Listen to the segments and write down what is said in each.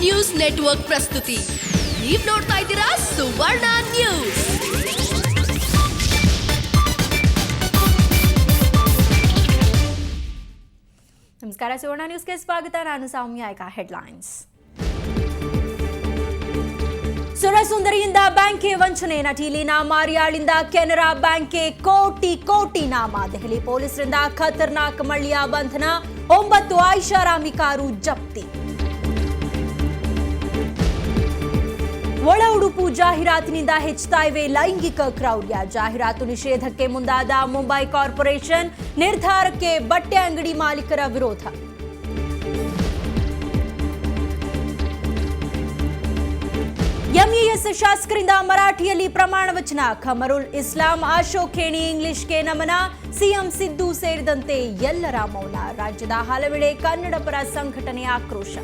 News network ಪ್ರಸ್ತುತಿ. ನೀವು ನೋಡ್ತಾ ಇದ್ದೀರಾ ಸುವರ್ಣ ನ್ಯೂಸ್. ನಮಸ್ಕಾರ, ಸುವರ್ಣ ನ್ಯೂಸ್ಗೆ ಸ್ವಾಗತ. ನಾನು ಸೌಮ್ಯ. ಈಗ ಹೆಡ್ಲೈನ್ಸ್. ಸುರಸುಂದರಿಯಿಂದ ಬ್ಯಾಂಕ್ಗೆ ವಂಚನೆ. ನಟಿ ಲೀನಾ ಮಾರಿಯಾಳಿಂದ ಕೆನರಾ ಬ್ಯಾಂಕ್ಗೆ ಕೋಟಿ ನಾಮ. ದೆಹಲಿ ಪೊಲೀಸರಿಂದ ಖತರ್ನಾಕ್ ಮಳ್ಳಿಯ ಬಂಧನ. 9 ಐಷಾರಾಮಿ ಕಾರು ಜಪ್ತಿ. ಒಳ ಉಡುಪು ಜಾಹೀರಾತಿನಿಂದ ಹೆಚ್ಚುತ್ತಾ ಇವೆ ಲೈಂಗಿಕ ಕ್ರೌರ್ಯ. ಜಾಹೀರಾತು ನಿಷೇಧಕ್ಕೆ ಮುಂದಾದ ಮುಂಬೈ ಕಾರ್ಪೊರೇಷನ್. ನಿರ್ಧಾರಕ್ಕೆ ಬಟ್ಟೆ ಅಂಗಡಿ ಮಾಲೀಕರ ವಿರೋಧ. ಎಂಇಎಸ್ ಶಾಸಕರಿಂದ ಮರಾಠಿಯಲ್ಲಿ ಪ್ರಮಾಣ ವಚನ. ಖಮರುಲ್ ಇಸ್ಲಾಂ, ಅಶೋಕ್ ಖೇಣಿ ಇಂಗ್ಲಿಷ್ಗೆ ನಮನ. ಸಿಎಂ ಸಿದ್ದು ಸೇರಿದಂತೆ ಎಲ್ಲರ ಮೌನ. ರಾಜ್ಯದ ಹಲವೆಡೆ ಕನ್ನಡ ಪರ ಸಂಘಟನೆಯ ಆಕ್ರೋಶ.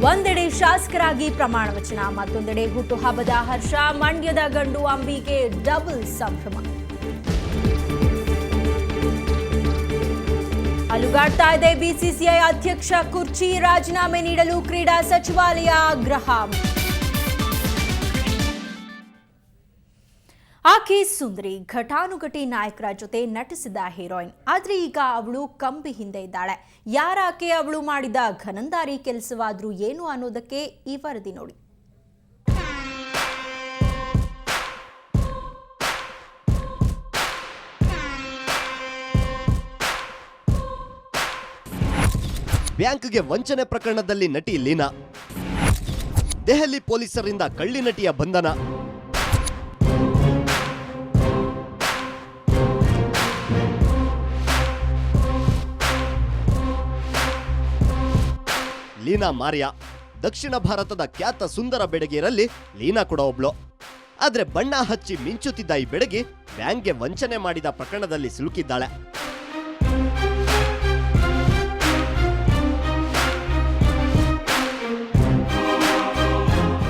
ಒಂದೆಡೆ ಶಾಸಕರಾಗಿ ಪ್ರಮಾಣ ವಚನ, ಮತ್ತೊಂದೆಡೆ ಹುಟ್ಟುಹಬ್ಬದ ಹರ್ಷ. ಮಂಡ್ಯದ ಗಂಡು ಅಂಬಿಗೆ ಡಬಲ್ ಸಂಭ್ರಮ. ಅಲುಗಾಡ್ತಾ ಇದೆ ಬಿಸಿಸಿಐ ಅಧ್ಯಕ್ಷ ಕುರ್ಚಿ. ರಾಜೀನಾಮೆ ನೀಡಲು ಕ್ರೀಡಾ ಸಚಿವಾಲಯ ಆಗ್ರಹ. ಆಕೆ ಸುಂದರಿ, ಘಟಾನುಘಟಿ ನಾಯಕರ ಜೊತೆ ನಟಿಸಿದ ಹೀರೋಯಿನ್. ಆದ್ರೆ ಈಗ ಅವಳು ಕಂಬಿ ಹಿಂದೆ ಇದ್ದಾಳೆ. ಯಾರಾಕೆ? ಅವಳು ಮಾಡಿದ ಘನಂದಾರಿ ಕೆಲಸವಾದ್ರೂ ಏನು ಅನ್ನೋದಕ್ಕೆ ಈ ವರದಿ ನೋಡಿ. ಬ್ಯಾಂಕ್ಗೆ ವಂಚನೆ ಪ್ರಕರಣದಲ್ಲಿ ನಟಿ ಲೀನಾ. ದೆಹಲಿ ಪೊಲೀಸರಿಂದ ಕಳ್ಳಿ ನಟಿಯ ಬಂಧನ. ಲೀನಾ ಮಾರಿಯಾ ದಕ್ಷಿಣ ಭಾರತದ ಖ್ಯಾತ ಸುಂದರ ಬೆಡಗಿಯರಲ್ಲಿ ಲೀನಾ ಕೂಡ ಒಬ್ಳು. ಆದ್ರೆ ಬಣ್ಣ ಹಚ್ಚಿ ಮಿಂಚುತ್ತಿದ್ದ ಈ ಬೆಡಗಿ ಬ್ಯಾಂಕ್ಗೆ ವಂಚನೆ ಮಾಡಿದ ಪ್ರಕರಣದಲ್ಲಿ ಸಿಲುಕಿದ್ದಾಳೆ.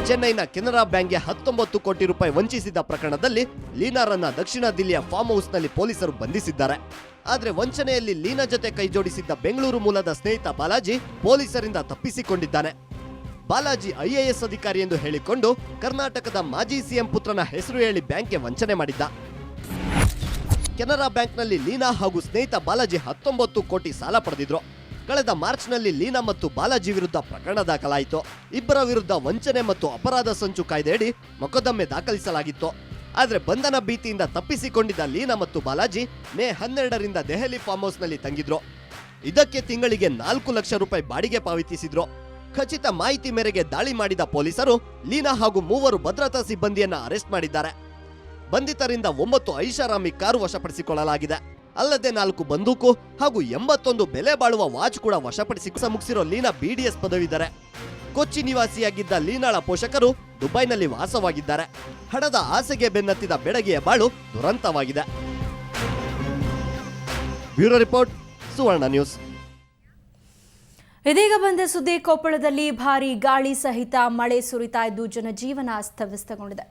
ಚೆನ್ನೈನ ಕೆನರಾ ಬ್ಯಾಂಕ್ಗೆ 19 ಕೋಟಿ ರೂಪಾಯಿ ವಂಚಿಸಿದ ಪ್ರಕರಣದಲ್ಲಿ ಲೀನಾರನ್ನ ದಕ್ಷಿಣ ದಿಲ್ಲಿಯ ಫಾರ್ಮ್ ಹೌಸ್ನಲ್ಲಿ ಪೊಲೀಸರು ಬಂಧಿಸಿದ್ದಾರೆ. ಆದ್ರೆ ವಂಚನೆಯಲ್ಲಿ ಲೀನಾ ಜೊತೆ ಕೈಜೋಡಿಸಿದ್ದ ಬೆಂಗಳೂರು ಮೂಲದ ಸ್ನೇಹಿತ ಬಾಲಾಜಿ ಪೊಲೀಸರಿಂದ ತಪ್ಪಿಸಿಕೊಂಡಿದ್ದಾನೆ. ಬಾಲಾಜಿ IAS ಅಧಿಕಾರಿ ಎಂದು ಹೇಳಿಕೊಂಡು ಕರ್ನಾಟಕದ ಮಾಜಿ ಸಿಎಂ ಪುತ್ರನ ಹೆಸರು ಹೇಳಿ ಬ್ಯಾಂಕ್ಗೆ ವಂಚನೆ ಮಾಡಿದ್ದ. ಕೆನರಾ ಬ್ಯಾಂಕ್ನಲ್ಲಿ ಲೀನಾ ಹಾಗೂ ಸ್ನೇಹಿತ ಬಾಲಾಜಿ 19 ಕೋಟಿ ಸಾಲ ಪಡೆದಿದ್ರು. ಕಳೆದ ಮಾರ್ಚ್ನಲ್ಲಿ ಲೀನಾ ಮತ್ತು ಬಾಲಾಜಿ ವಿರುದ್ಧ ಪ್ರಕರಣ ದಾಖಲಾಯಿತು. ಇಬ್ಬರ ವಿರುದ್ಧ ವಂಚನೆ ಮತ್ತು ಅಪರಾಧ ಸಂಚು ಕಾಯ್ದೆಯಡಿ ಮೊಕದ್ದಮೆ ದಾಖಲಿಸಲಾಗಿತ್ತು. ಆದ್ರೆ ಬಂಧನ ಭೀತಿಯಿಂದ ತಪ್ಪಿಸಿಕೊಂಡಿದ್ದ ಲೀನಾ ಮತ್ತು ಬಾಲಾಜಿ ಮೇ 12ರಿಂದ ದೆಹಲಿ ಫಾರ್ಮ್ ಹೌಸ್ನಲ್ಲಿ ತಂಗಿದ್ರು. ಇದಕ್ಕೆ ತಿಂಗಳಿಗೆ 4 ಲಕ್ಷ ರೂಪಾಯಿ ಬಾಡಿಗೆ ಪಾವತಿಸಿದ್ರು. ಖಚಿತ ಮಾಹಿತಿ ಮೇರೆಗೆ ದಾಳಿ ಮಾಡಿದ ಪೊಲೀಸರು ಲೀನಾ ಹಾಗೂ 3 ಭದ್ರತಾ ಸಿಬ್ಬಂದಿಯನ್ನ ಅರೆಸ್ಟ್ ಮಾಡಿದ್ದಾರೆ. ಬಂಧಿತರಿಂದ 9 ಐಷಾರಾಮಿ ಕಾರು ವಶಪಡಿಸಿಕೊಳ್ಳಲಾಗಿದೆ. ಅಲ್ಲದೆ 4 ಬಂದೂಕು ಹಾಗೂ 81 ಬೆಲೆ ಬಾಳುವ ವಾಚ್ ಕೂಡ ವಶಪಡಿಸಿ ಮುಗಿಸಿರೋ ಲೀನಾ BDS ಪದವಿದ್ದಾರೆ. ಕೊಚ್ಚಿ ನಿವಾಸಿಯಾಗಿದ್ದ ಲೀನಾಳ ಪೋಷಕರು ದುಬೈನಲ್ಲಿ ವಾಸವಾಗಿದ್ದಾರೆ. ಹಣದ ಆಸೆಗೆ ಬೆನ್ನತ್ತಿದ ಬೆಡಗಿಯ ಬಾಳು ದುರಂತವಾಗಿದೆ. ಬ್ಯೂರೋ ರಿಪೋರ್ಟ್, ಸುವರ್ಣ ನ್ಯೂಸ್. ಇದೀಗ ಬಂದ ಸುದ್ದಿ. ಕೊಪ್ಪಳದಲ್ಲಿ ಭಾರೀ ಗಾಳಿ ಸಹಿತ ಮಳೆ ಸುರಿತಾ ಇದ್ದು ಜನಜೀವನ ಅಸ್ತವ್ಯಸ್ತಗೊಂಡಿದೆ.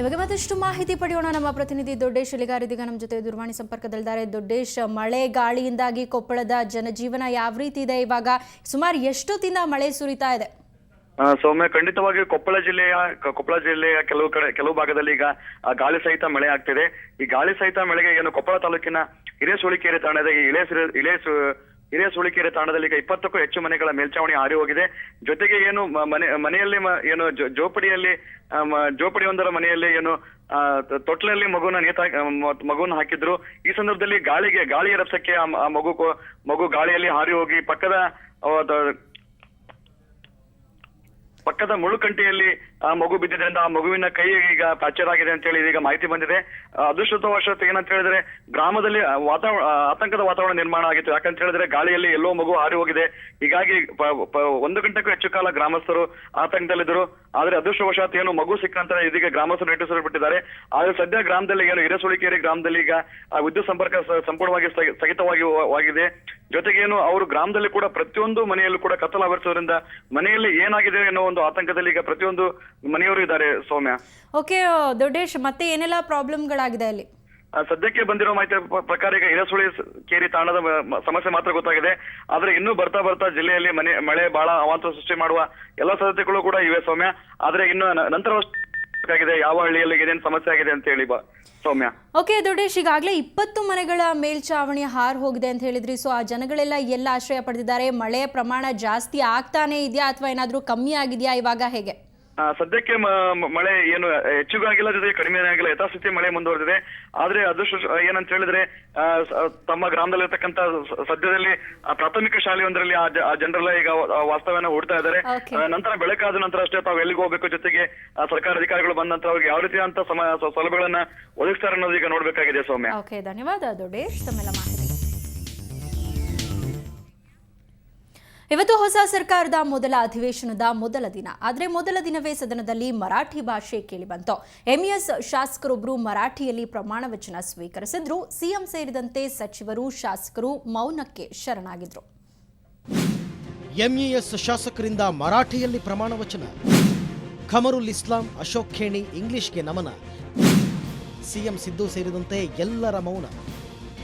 ಇವಾಗ ಮತ್ತಷ್ಟು ಮಾಹಿತಿ ಪಡೆಯೋಣ. ನಮ್ಮ ಪ್ರತಿನಿಧಿ ದೊಡ್ಡೇಶ್ ಇಲಿಗಾರ್ ಇದೀಗ ನಮ್ಮ ಜೊತೆ ದೂರವಾಣಿ ಸಂಪರ್ಕದಲ್ಲಿದ್ದಾರೆ. ದೊಡ್ಡೇಶ್, ಮಳೆ ಗಾಳಿಯಿಂದಾಗಿ ಕೊಪ್ಪಳದ ಜನಜೀವನ ಯಾವ ರೀತಿ ಇದೆ? ಇವಾಗ ಸುಮಾರು ಎಷ್ಟೊತ್ತಿಂದ ಮಳೆ ಸುರಿತಾ ಇದೆ? ಸೌಮ್ಯ, ಖಂಡಿತವಾಗಿ ಕೊಪ್ಪಳ ಜಿಲ್ಲೆಯ ಕೆಲವು ಭಾಗದಲ್ಲಿ ಈಗ ಗಾಳಿ ಸಹಿತ ಮಳೆ ಆಗ್ತಿದೆ. ಈ ಗಾಳಿ ಸಹಿತ ಮಳೆಗೆ ಏನು ಕೊಪ್ಪಳ ತಾಲೂಕಿನ ಹಿರೇಸೂಳಿಕೆರೆ ತಾಣದ ಹಿರೇಸೂಳಿಕೆರೆ ತಾಣದಲ್ಲಿ ಈಗ 20ಕ್ಕೂ ಹೆಚ್ಚು ಮನೆಗಳ ಮೇಲ್ಚಾವಣಿ ಹಾರಿ ಹೋಗಿದೆ. ಜೊತೆಗೆ ಏನು ಮನೆಯಲ್ಲಿ ಏನು ಜೋಪಡಿಯೊಂದರ ಮನೆಯಲ್ಲಿ ಏನು ತೊಟ್ಲಲ್ಲಿ ಮಗುವನ್ನು ಹಾಕಿದ್ರು. ಈ ಸಂದರ್ಭದಲ್ಲಿ ಗಾಳಿಯ ರಭಸಕ್ಕೆ ಆ ಮಗು ಗಾಳಿಯಲ್ಲಿ ಹಾರಿ ಹೋಗಿ ಪಕ್ಕದ ಪಕ್ಕದ ಮುಳ್ಳುಕಂಟಿಯಲ್ಲಿ ಆ ಮಗು ಬಿದ್ದಿದ್ದರಿಂದ ಆ ಮಗುವಿನ ಕೈ ಈಗ ಫ್ರಾಕ್ಚರ್ ಆಗಿದೆ ಅಂತ ಹೇಳಿ ಈಗ ಮಾಹಿತಿ ಬಂದಿದೆ. ಅದೃಷ್ಟವಶಾತ್ ಏನಂತ ಹೇಳಿದ್ರೆ ಗ್ರಾಮದಲ್ಲಿ ಆತಂಕದ ವಾತಾವರಣ ನಿರ್ಮಾಣ ಆಗಿತ್ತು. ಯಾಕಂತ ಹೇಳಿದ್ರೆ ಗಾಳಿಯಲ್ಲಿ ಎಲ್ಲೋ ಮಗು ಹಾರಿ ಹೋಗಿದೆ. ಹೀಗಾಗಿ 1 ಗಂಟೆಗೂ ಹೆಚ್ಚು ಕಾಲ ಗ್ರಾಮಸ್ಥರು ಆತಂಕದಲ್ಲಿದ್ದರು. ಆದ್ರೆ ಅದೃಷ್ಟವಶಾತ್ ಏನು ಮಗು ಸಿಕ್ಕಂತ ಇದೀಗ ಗ್ರಾಮಸ್ಥರು ನಿಟ್ಟುಸಿರು ಬಿಟ್ಟಿದ್ದಾರೆ. ಆದ್ರೆ ಸದ್ಯ ಗ್ರಾಮದಲ್ಲಿ ಏನು ಹಿರೇಸುಳಿಕೇರಿ ಗ್ರಾಮದಲ್ಲಿ ಈಗ ವಿದ್ಯುತ್ ಸಂಪರ್ಕ ಸಂಪೂರ್ಣವಾಗಿ ಸ್ಥಗಿತವಾಗಿದೆ. ಜೊತೆಗೇನು ಅವರು ಗ್ರಾಮದಲ್ಲಿ ಕೂಡ ಪ್ರತಿಯೊಂದು ಮನೆಯಲ್ಲೂ ಕೂಡ ಕತ್ತಲಾವರಿಸೋದ್ರಿಂದ ಮನೆಯಲ್ಲಿ ಏನಾಗಿದೆ ಅನ್ನೋ ಒಂದು ಆತಂಕದಲ್ಲಿ ಈಗ ಪ್ರತಿಯೊಂದು ಮನೆಯವರು ಇದ್ದಾರೆ. ಸೌಮ್ಯ, ಓಕೆ ದೊಡ್ಡೇಶ್, ಮತ್ತೆ ಏನೆಲ್ಲ ಪ್ರಾಬ್ಲಮ್ಗಳಾಗಿದೆ ಅಲ್ಲಿ? ಸದ್ಯಕ್ಕೆ ಬಂದಿರೋ ಮಾಹಿತಿ ಪ್ರಕಾರ ಈಗ ಹಿರೇಸುಳಿ ಕೇರಿ ತಾಣದ ಸಮಸ್ಯೆ ಮಾತ್ರ ಗೊತ್ತಾಗಿದೆ. ಆದ್ರೆ ಇನ್ನೂ ಬರ್ತಾ ಜಿಲ್ಲೆಯಲ್ಲಿ ಮಳೆ ಬಹಳ ಅವಾಂತರ ಸೃಷ್ಟಿ ಮಾಡುವ ಎಲ್ಲಾ ಸಾಧ್ಯತೆಗಳು ಕೂಡ ಇವೆ ಸೌಮ್ಯ. ಆದ್ರೆ ಇನ್ನು ನಂತರ ಯಾವ ಹಳ್ಳಿಯಲ್ಲಿ ಏನೇನು ಸಮಸ್ಯೆ ಆಗಿದೆ ಅಂತ ಹೇಳಿ ಸೌಮ್ಯ. ಓಕೆ ದೊಡ್ಡೇಶ್, ಈಗಾಗಲೇ 20 ಮನೆಗಳ ಮೇಲ್ಛಾವಣಿ ಹಾರ್ ಹೋಗಿದೆ ಅಂತ ಹೇಳಿದ್ರಿ. ಸೊ ಆ ಜನಗಳೆಲ್ಲ ಎಲ್ಲ ಆಶ್ರಯ ಪಡೆದಿದ್ದಾರೆ? ಮಳೆ ಪ್ರಮಾಣ ಜಾಸ್ತಿ ಆಗ್ತಾನೆ ಇದೆಯಾ ಅಥವಾ ಏನಾದ್ರೂ ಕಮ್ಮಿ ಆಗಿದೆಯಾ ಇವಾಗ, ಹೇಗೆ? ಸದ್ಯಕ್ಕೆ ಮಳೆ ಏನು ಹೆಚ್ಚಿಗೂ ಆಗಿಲ್ಲ, ಜೊತೆಗೆ ಕಡಿಮೆ ಆಗಿಲ್ಲ, ಯಥಾಸ್ಥಿತಿ ಮಳೆ ಮುಂದುವರೆದಿದೆ. ಆದ್ರೆ ಅದೃಷ್ಟ ಏನಂತ ಹೇಳಿದ್ರೆ ತಮ್ಮ ಗ್ರಾಮದಲ್ಲಿರ್ತಕ್ಕಂಥ ಸದ್ಯದಲ್ಲಿ ಪ್ರಾಥಮಿಕ ಶಾಲೆಯೊಂದರಲ್ಲಿ ಆ ಜನರೆಲ್ಲ ಈಗ ವಾಸ್ತವ್ಯನ ಹೂಡ್ತಾ ಇದ್ದಾರೆ. ನಂತರ ಬೆಳಕಾದ ನಂತರ ಅಷ್ಟೇ ತಾವು ಎಲ್ಲಿಗೆ ಹೋಗ್ಬೇಕು, ಜೊತೆಗೆ ಸರ್ಕಾರ ಅಧಿಕಾರಿಗಳು ಬಂದ ನಂತರ ಅವ್ರಿಗೆ ಯಾವ ರೀತಿಯಂತ ಸೌಲಭ್ಯಗಳನ್ನ ಒದಗಿಸ್ತಾರೆ ಅನ್ನೋದು ಈಗ ನೋಡ್ಬೇಕಾಗಿದೆ ಸೌಮ್ಯ. ಓಕೆ, ಧನ್ಯವಾದ ದೊಡ್ಡೇಶ್ ತಮ್ಮೆಲ್ಲ ಮಾಹಿತಿ. ಇವತ್ತು ಹೊಸ ಸರ್ಕಾರದ ಮೊದಲ ಅಧಿವೇಶನದ ಮೊದಲ ದಿನ. ಆದರೆ ಮೊದಲ ದಿನವೇ ಸದನದಲ್ಲಿ ಮರಾಠಿ ಭಾಷೆ ಕೇಳಿಬಂತು. ಎಂಇಎಸ್ ಶಾಸಕರೊಬ್ಬರು ಮರಾಠಿಯಲ್ಲಿ ಪ್ರಮಾಣ ವಚನ ಸ್ವೀಕರಿಸಿದ್ರು. ಸಿಎಂ ಸೇರಿದಂತೆ ಸಚಿವರು, ಶಾಸಕರು ಮೌನಕ್ಕೆ ಶರಣಾಗಿದ್ರು. ಎಂಇಎಸ್ ಶಾಸಕರಿಂದ ಮರಾಠಿಯಲ್ಲಿ ಪ್ರಮಾಣ ವಚನ. ಖಮರುಲ್ ಇಸ್ಲಾಂ, ಅಶೋಕ್ ಖೇಣಿ ಇಂಗ್ಲಿಷ್ಗೆ ನಮನ. ಸಿಎಂ ಸಿದ್ದು ಸೇರಿದಂತೆ ಎಲ್ಲರ ಮೌನ.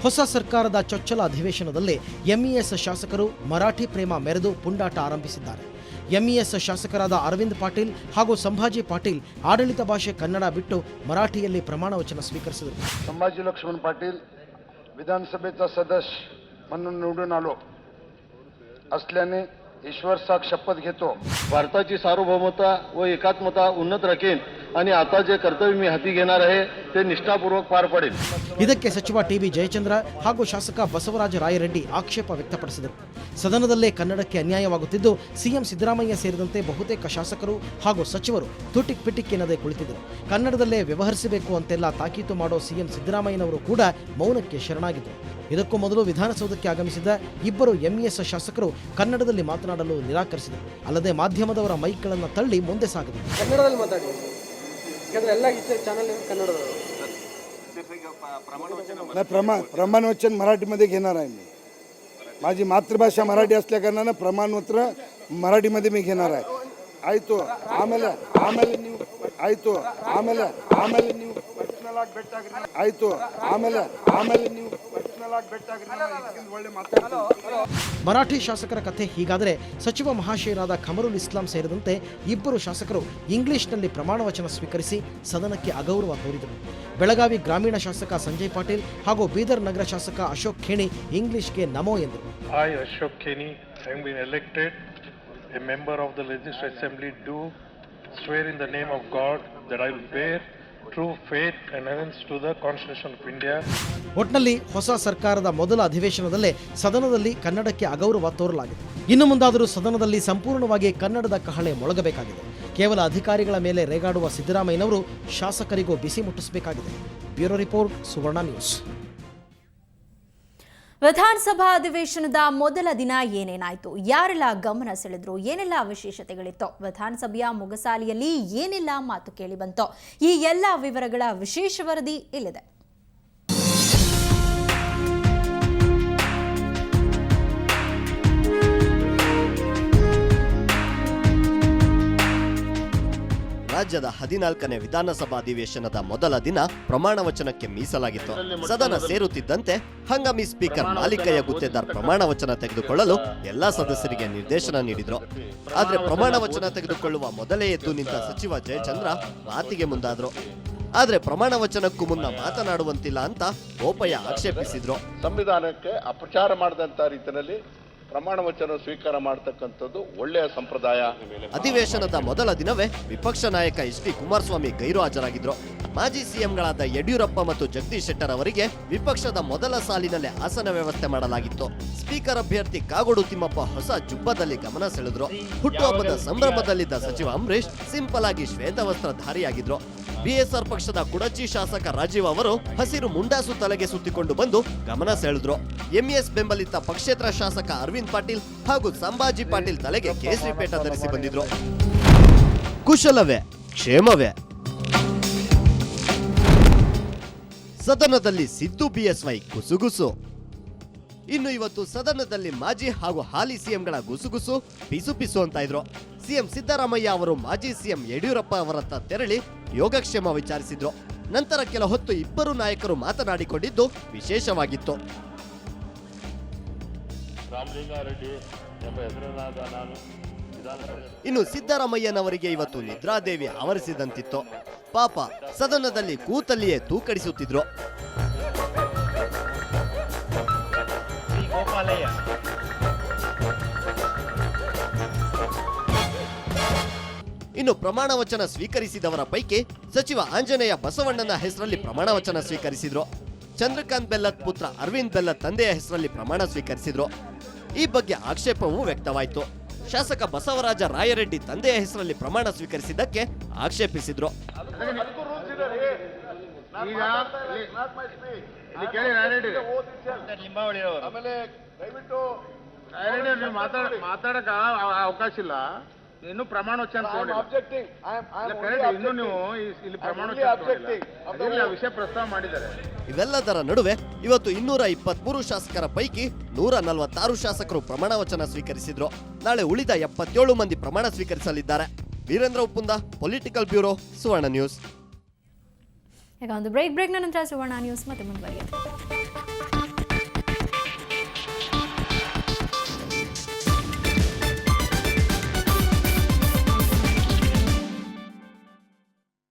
ಹೊಸ ಸರ್ಕಾರದ ಚೊಚ್ಚಲ ಅಧಿವೇಶನದಲ್ಲಿ ಎಂಇಎಸ್ ಶಾಸಕರು ಮರಾಠಿ ಪ್ರೇಮ ಮೆರೆದು ಪುಂಡಾಟ ಆರಂಭಿಸಿದ್ದಾರೆ. ಎಂಇಎಸ್ ಶಾಸಕರಾದ ಅರವಿಂದ್ ಪಾಟೀಲ್ ಹಾಗೂ ಸಂಭಾಜಿ ಪಾಟೀಲ್ ಆಡಳಿತ ಭಾಷೆ ಕನ್ನಡ ಬಿಟ್ಟು ಮರಾಠಿಯಲ್ಲಿ ಪ್ರಮಾಣ ವಚನ ಸ್ವೀಕರಿಸಿದರು. संभाजी लक्ष्मण पाटील विधानसभेचा सदस्य म्हणून निवडून आलो असल्याने ईश्वर साख शपथ घेतो. भारताची सार्वभौमता व एकात्मता उन्नत राखीन आणि आता जे कर्तव्य मी हाती घेणार आहे ते निष्ठापूर्वक पार पडेल. ಇದಕ್ಕೆ ಸಚಿವ ಟಿಬಿ ಜಯಚಂದ್ರ ಹಾಗೂ ಶಾಸಕ ಬಸವರಾಜ ರಾಯರೆಡ್ಡಿ ಆಕ್ಷೇಪ ವ್ಯಕ್ತಪಡಿಸಿದರು. ಸದನದಲ್ಲೇ ಕನ್ನಡಕ್ಕೆ ಅನ್ಯಾಯವಾಗುತ್ತಿದ್ದು ಸಿಎಂ ಸಿದ್ದರಾಮಯ್ಯ ಸೇರಿದಂತೆ ಬಹುತೇಕ ಶಾಸಕರು ಹಾಗೂ ಸಚಿವರು ತುಟಿಕ್ ಪಿಟಿಕ್ ಎನ್ನದೇ ಕುಳಿತಿದ್ದರು. ಕನ್ನಡದಲ್ಲೇ ವ್ಯವಹರಿಸಬೇಕು ಅಂತೆಲ್ಲ ತಾಕೀತು ಮಾಡೋ ಸಿಎಂ ಸಿದ್ದರಾಮಯ್ಯನವರು ಕೂಡ ಮೌನಕ್ಕೆ ಶರಣಾಗಿದ್ದರು. ಇದಕ್ಕೂ ಮೊದಲು ವಿಧಾನಸೌಧಕ್ಕೆ ಆಗಮಿಸಿದ ಇಬ್ಬರು ಎಂಇಎಸ್ ಶಾಸಕರು ಕನ್ನಡದಲ್ಲಿ ಮಾತನಾಡಲು ನಿರಾಕರಿಸಿದರು. ಅಲ್ಲದೆ ಮಾಧ್ಯಮದವರ ಮೈಕ್ಗಳನ್ನು ತಳ್ಳಿ ಮುಂದೆ ಸಾಗಿದರು. ಕನ್ನಡದಲ್ಲಿ ಮಾತಾಡಿ, ಯಾಕಂದ್ರೆ ಎಲ್ಲ ಚಾನಲ್ ಕನ್ನಡದವರು. प्रमाण वचन मराठीमध्ये घेणार आहे मी. माझी मातृभाषा मराठी असल्या कारणानं प्रमाणपत्र मराठीमध्ये मी घेणार आहे. ಆಯಿತು, ಆಮೇಲೆ ನೀವು ಆಯಿತು, ಆಮೇಲೆ ನೀವು ಪರ್ಸನಲ್ ಆಗಿ ಭೇಟಿಯಾಗ್ರಿ. ಆಯಿತು, ಆಮೇಲೆ ನೀವು ಪರ್ಸನಲ್ ಆಗಿ ಭೇಟಿಯಾಗ್ರಿ. ಒಳ್ಳೆ ಮಾತಾಡ್ತೀನಿ. ಮರಾಠಿ ಶಾಸಕರ ಕಥೆ ಹೀಗಾದರೆ ಸಚಿವ ಮಹಾಶಯರಾದ ಖಮರುಲ್ ಇಸ್ಲಾಂ ಸೇರಿದಂತೆ ಇಬ್ಬರು ಶಾಸಕರು ಇಂಗ್ಲಿಷ್ನಲ್ಲಿ ಪ್ರಮಾಣ ವಚನ ಸ್ವೀಕರಿಸಿ ಸದನಕ್ಕೆ ಅಗೌರವ ತೋರಿದರು. ಬೆಳಗಾವಿ ಗ್ರಾಮೀಣ ಶಾಸಕ ಸಂಜಯ್ ಪಾಟೀಲ್ ಹಾಗೂ ಬೀದರ್ ನಗರ ಶಾಸಕ ಅಶೋಕ್ ಖೇಣಿ ಇಂಗ್ಲಿಷ್ಗೆ ನಮೋ ಎಂದರು. I, Ashok Kheni, having been elected a member of the Legislative Assembly, do swear in the name of God that I will bear true faith and allegiance to the Constitution of India. ಒಟ್ನಲ್ಲಿ ಹೊಸ ಸರ್ಕಾರದ ಮೊದಲ ಅಧಿವೇಶನದಲ್ಲೇ ಸದನದಲ್ಲಿ ಕನ್ನಡಕ್ಕೆ ಅಗೌರವ ತೋರಲಾಗಿದೆ. ಇನ್ನು ಮುಂದಾದರೂ ಸದನದಲ್ಲಿ ಸಂಪೂರ್ಣವಾಗಿ ಕನ್ನಡದ ಕಹಳೆ ಮೊಳಗಬೇಕಾಗಿದೆ. ಕೇವಲ ಅಧಿಕಾರಿಗಳ ಮೇಲೆ ರೇಗಾಡುವ ಸಿದ್ದರಾಮಯ್ಯನವರು ಶಾಸಕರಿಗೂ ಬಿಸಿ ಮುಟ್ಟಿಸಬೇಕಾಗಿದೆ. ಬ್ಯೂರೋ ರಿಪೋರ್ಟ್, ಸುವರ್ಣ ನ್ಯೂಸ್. ವಿಧಾನಸಭಾ ಅಧಿವೇಶನದ ಮೊದಲ ದಿನ ಏನೇನಾಯಿತು, ಯಾರೆಲ್ಲ ಗಮನ ಸೆಳೆದ್ರು, ಏನೆಲ್ಲ ವಿಶೇಷತೆಗಳಿತ್ತು, ವಿಧಾನಸಭೆಯ ಮುಗಸಾಲಿಯಲ್ಲಿ ಏನೆಲ್ಲ ಮಾತು ಕೇಳಿಬಂತು, ಈ ಎಲ್ಲ ವಿವರಗಳ ವಿಶೇಷ ವರದಿ ಇಲ್ಲಿದೆ. ರಾಜ್ಯದ 14ನೇ ವಿಧಾನಸಭಾ ಅಧಿವೇಶನದ ಮೊದಲ ದಿನ ಪ್ರಮಾಣ ವಚನಕ್ಕೆ ಮೀಸಲಾಗಿತ್ತು. ಸದನ ಸೇರುತ್ತಿದ್ದಂತೆ ಹಂಗಾಮಿ ಸ್ಪೀಕರ್ ಮಾಲಿಕಯ್ಯ ಗುತ್ತೇದಾರ್ ಪ್ರಮಾಣ ವಚನ ತೆಗೆದುಕೊಳ್ಳಲು ಎಲ್ಲಾ ಸದಸ್ಯರಿಗೆ ನಿರ್ದೇಶನ ನೀಡಿದ್ರು. ಆದ್ರೆ ಪ್ರಮಾಣ ವಚನ ತೆಗೆದುಕೊಳ್ಳುವ ಮೊದಲೇ ಎದ್ದು ನಿಂತ ಸಚಿವ ಜಯಚಂದ್ರ ಮಾತಿಗೆ ಮುಂದಾದ್ರು. ಆದ್ರೆ ಪ್ರಮಾಣ ವಚನಕ್ಕೂ ಮುನ್ನ ಮಾತನಾಡುವಂತಿಲ್ಲ ಅಂತ ಬೋಪಯ್ಯ ಆಕ್ಷೇಪಿಸಿದ್ರು. ಸಂವಿಧಾನಕ್ಕೆ ಅಪಚಾರ ಮಾಡಿದಂತ ರೀತಿಯಲ್ಲಿ ಪ್ರಮಾಣ ವಚನ ಸ್ವೀಕಾರ ಮಾಡತಕ್ಕಂಥದ್ದು ಒಳ್ಳೆಯ ಸಂಪ್ರದಾಯ. ಅಧಿವೇಶನದ ಮೊದಲ ದಿನವೇ ವಿಪಕ್ಷ ನಾಯಕ ಎಚ್ ಡಿ ಕುಮಾರಸ್ವಾಮಿ ಗೈರು ಹಾಜರಾಗಿದ್ರು. ಮಾಜಿ ಸಿಎಂಗಳಾದ ಯಡಿಯೂರಪ್ಪ ಮತ್ತು ಜಗದೀಶ್ ಶೆಟ್ಟರ್ ಅವರಿಗೆ ವಿಪಕ್ಷದ ಮೊದಲ ಸಾಲಿನಲ್ಲೇ ಆಸನ ವ್ಯವಸ್ಥೆ ಮಾಡಲಾಗಿತ್ತು. ಸ್ಪೀಕರ್ ಅಭ್ಯರ್ಥಿ ಕಾಗೋಡು ತಿಮ್ಮಪ್ಪ ಹೊಸ ಜುಬ್ಬದಲ್ಲಿ ಗಮನ ಸೆಳೆದ್ರು. ಹುಟ್ಟುಹಬ್ಬದ ಸಂಭ್ರಮದಲ್ಲಿದ್ದ ಸಚಿವ ಅಂಬರೀಶ್ ಸಿಂಪಲ್ ಆಗಿ ಶ್ವೇತವಸ್ತ್ರಧಾರಿಯಾಗಿದ್ರು. ಬಿಎಸ್ಆರ್ ಪಕ್ಷದ ಕುಡಚಿ ಶಾಸಕ ರಾಜೀವ್ ಅವರು ಹಸಿರು ಮುಂಡಾಸು ತಲೆಗೆ ಸುತ್ತಿಕೊಂಡು ಬಂದು ಗಮನ ಸೆಳೆದ್ರು. ಎಂಇಎಸ್ ಬೆಂಬಲಿತ ಪಕ್ಷೇತರ ಶಾಸಕ ಅರವಿಂದ್ ಪಾಟೀಲ್ ಹಾಗೂ ಸಂಭಾಜಿ ಪಾಟೀಲ್ ತಲೆಗೆ ಕೇಸರಿ ಪೇಟ ಧರಿಸಿ ಬಂದಿದ್ರು. ಕುಶಲವೇ ಕ್ಷೇಮವೇ. ಸದನದಲ್ಲಿ ಸಿದ್ದು ಬಿಎಸ್ವೈ ಗುಸುಗುಸು. ಇನ್ನು ಇವತ್ತು ಸದನದಲ್ಲಿ ಮಾಜಿ ಹಾಗೂ ಹಾಲಿ ಸಿಎಂಗಳ ಗುಸುಗುಸು ಪಿಸು ಪಿಸು ಅಂತ ಇದ್ರು. ಸಿಎಂ ಸಿದ್ದರಾಮಯ್ಯ ಅವರು ಮಾಜಿ ಸಿಎಂ ಯಡಿಯೂರಪ್ಪ ಅವರತ್ತ ತೆರಳಿ ಯೋಗಕ್ಷೇಮ ವಿಚಾರಿಸಿದ್ರು. ನಂತರ ಕೆಲ ಹೊತ್ತು ಇಬ್ಬರು ನಾಯಕರು ಮಾತನಾಡಿಕೊಂಡಿದ್ದು ವಿಶೇಷವಾಗಿತ್ತು. ಇನ್ನು ಸಿದ್ದರಾಮಯ್ಯನವರಿಗೆ ಇವತ್ತು ನಿದ್ರಾದೇವಿ ಆವರಿಸಿದಂತಿತ್ತು. ಪಾಪ ಸದನದಲ್ಲಿ ಕೂತಲ್ಲಿಯೇ ತೂಕಡಿಸುತ್ತಿದ್ರು. ಇನ್ನು ಪ್ರಮಾಣ ವಚನ ಸ್ವೀಕರಿಸಿದವರ ಪೈಕಿ ಸಚಿವ ಆಂಜನೇಯ ಬಸವಣ್ಣನ ಹೆಸರಲ್ಲಿ ಪ್ರಮಾಣ ವಚನ ಸ್ವೀಕರಿಸಿದ್ರು. ಚಂದ್ರಕಾಂತ್ ಬೆಲ್ಲತ್ ಪುತ್ರ ಅರವಿಂದ್ ಬೆಲ್ಲತ್ ತಂದೆಯ ಹೆಸರಲ್ಲಿ ಪ್ರಮಾಣ ಸ್ವೀಕರಿಸಿದ್ರು. ಈ ಬಗ್ಗೆ ಆಕ್ಷೇಪವೂ ವ್ಯಕ್ತವಾಯಿತು. ಶಾಸಕ ಬಸವರಾಜ ರಾಯರೆಡ್ಡಿ ತಂದೆಯ ಹೆಸರಲ್ಲಿ ಪ್ರಮಾಣ ಸ್ವೀಕರಿಸಿದ್ದಕ್ಕೆ ಆಕ್ಷೇಪಿಸಿದ್ರು. ಮಾತಾಡಕ ಅವಕಾಶ ಇಲ್ಲ. ಇನ್ನು ಪ್ರಮಾಣ ವಚನ ಇನ್ನು ನೀವು ಇಲ್ಲಿ ಪ್ರಮಾಣ ವಿಷಯ ಪ್ರಸ್ತಾವ ಮಾಡಿದ್ದಾರೆ. ಇವೆಲ್ಲದರ ನಡುವೆ ಇವತ್ತು 223 ಶಾಸಕರ ಪೈಕಿ 146 ಶಾಸಕರು ಪ್ರಮಾಣ ವಚನ ಸ್ವೀಕರಿಸಿದ್ರು. ನಾಳೆ ಉಳಿದ 77 ಮಂದಿ ಪ್ರಮಾಣ ಸ್ವೀಕರಿಸಲಿದ್ದಾರೆ. ವೀರೇಂದ್ರ ಉಪ್ಪುಂದ, ಪೊಲಿಟಿಕಲ್ ಬ್ಯೂರೋ, ಸುವರ್ಣ ನ್ಯೂಸ್. ಈಗ ಒಂದು ಬ್ರೇಕ್ನ ನಂತರ ಸುವರ್ಣ ನ್ಯೂಸ್ ಮತ್ತೆ ಮುಂದುವರಿಯುತ್ತೆ.